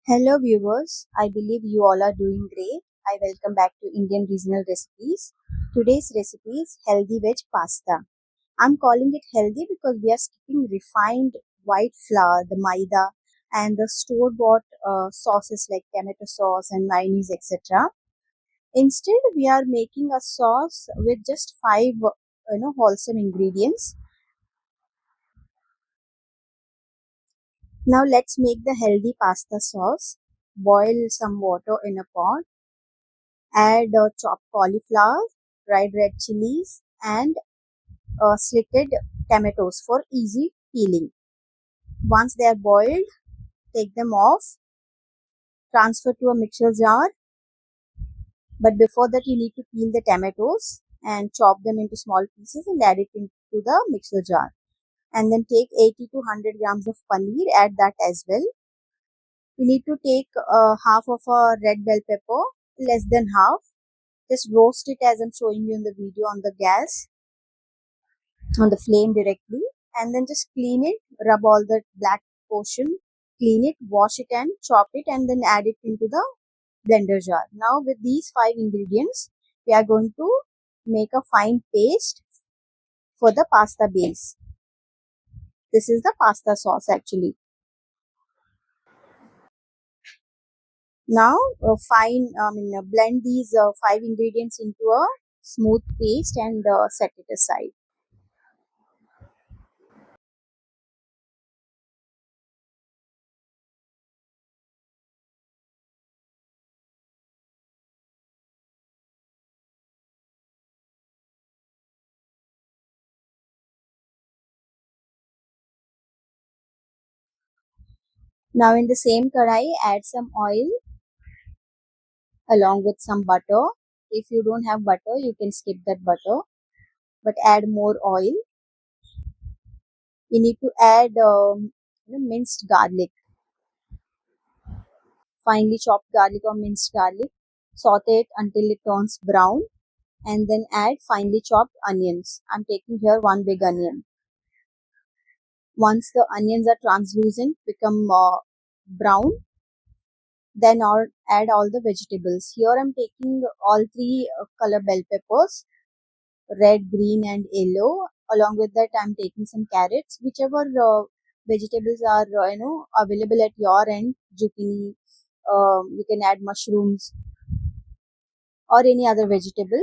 Hello viewers, I believe you all are doing great. I welcome back to Indian Regional Recipes. Today's recipe is healthy veg pasta. I'm calling it healthy because we are skipping refined white flour, the maida, and the store-bought sauces like tomato sauce and mayonnaise, etc. Instead, we are making a sauce with just five, wholesome ingredients. Now let's make the healthy pasta sauce. Boil some water in a pot. Add chopped cauliflower, dried red chilies, and slitted tomatoes for easy peeling. Once they are boiled, take them off, transfer to a mixer jar. But before that, you need to peel the tomatoes and chop them into small pieces and add it into the mixer jar. And then take 80 to 100 grams of paneer, add that as well. You need to take half of a red bell pepper, less than half. Just roast it as I'm showing you in the video on the gas, on the flame directly, and then just clean it, rub all the black portion, clean it, wash it and chop it, and then add it into the blender jar. Now with these five ingredients, we are going to make a fine paste for the pasta base. This is the pasta sauce actually. Now blend these five ingredients into a smooth paste and set it aside. Now in the same kadai, add some oil along with some butter. If you don't have butter, you can skip that butter, but add more oil. You need to add minced garlic, finely chopped garlic or minced garlic. Saute it until it turns brown, and then add finely chopped onions. I'm taking here one big onion. Once the onions are translucent, become brown, then add all the vegetables. Here I'm taking all three color bell peppers, red, green and yellow. Along with that, I'm taking some carrots, whichever vegetables are available at your end. Zucchini, you can add mushrooms or any other vegetable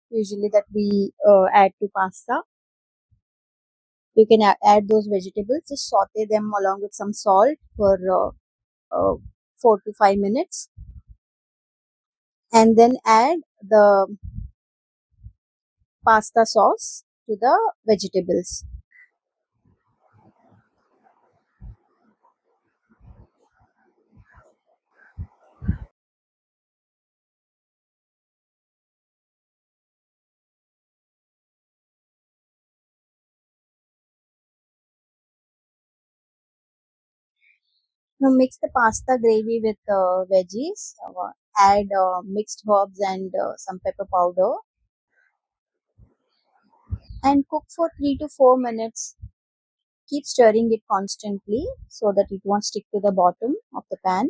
usually that we add to pasta. You can add those vegetables, just saute them along with some salt for 4 to 5 minutes, and then add the pasta sauce to the vegetables. Now mix the pasta gravy with veggies. Add mixed herbs and some pepper powder, and cook for 3 to 4 minutes. Keep stirring it constantly so that it won't stick to the bottom of the pan.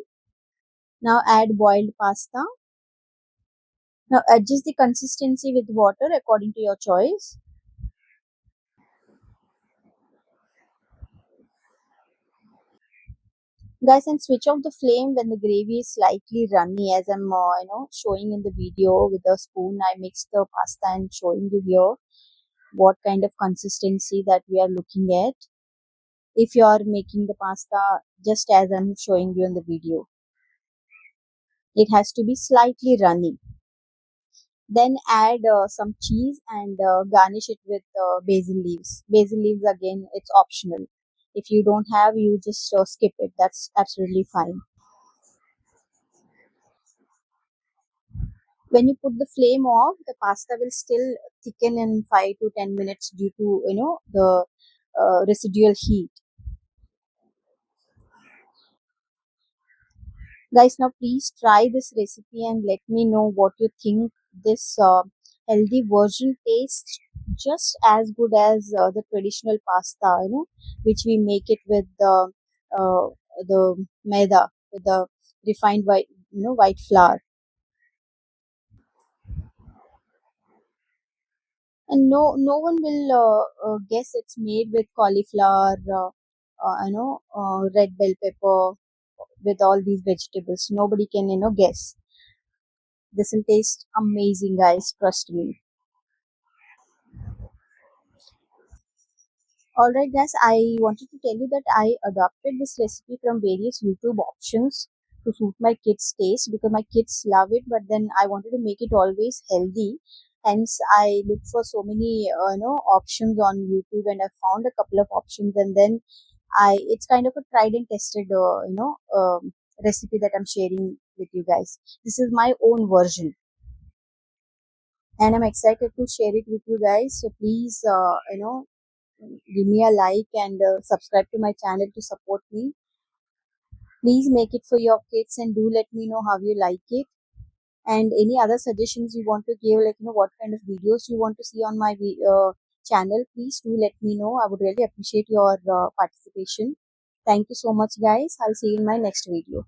Now add boiled pasta. Now adjust the consistency with water according to your choice. Guys, and switch off the flame when the gravy is slightly runny, as I'm showing in the video with a spoon. I mixed the pasta and showing you here what kind of consistency that we are looking at. If you are making the pasta just as I'm showing you in the video, it has to be slightly runny. Then add some cheese and garnish it with basil leaves. Basil leaves, again, it's optional. If you don't have, you just skip it. That's absolutely fine. When you put the flame off, the pasta will still thicken in 5 to 10 minutes due to the residual heat. Guys, now please try this recipe and let me know what you think. This healthy version tastes just as good as the traditional pasta, which we make it with the maida, with the refined white, white flour. And no one will guess it's made with cauliflower, red bell pepper, with all these vegetables. Nobody can guess. This will taste amazing, guys, trust me. All right, guys, I wanted to tell you that I adopted this recipe from various YouTube options to suit my kids' taste because my kids love it. But then I wanted to make it always healthy. Hence, I looked for so many options on YouTube, and I found a couple of options. And then it's kind of a tried and tested recipe that I'm sharing with you guys. This is my own version, and I'm excited to share it with you guys. So please, give me a like and subscribe to my channel to support me. Please make it for your kids and do let me know how you like it. And any other suggestions you want to give, like what kind of videos you want to see on my channel, please do let me know. I would really appreciate your participation. Thank you so much, guys. I'll see you in my next video.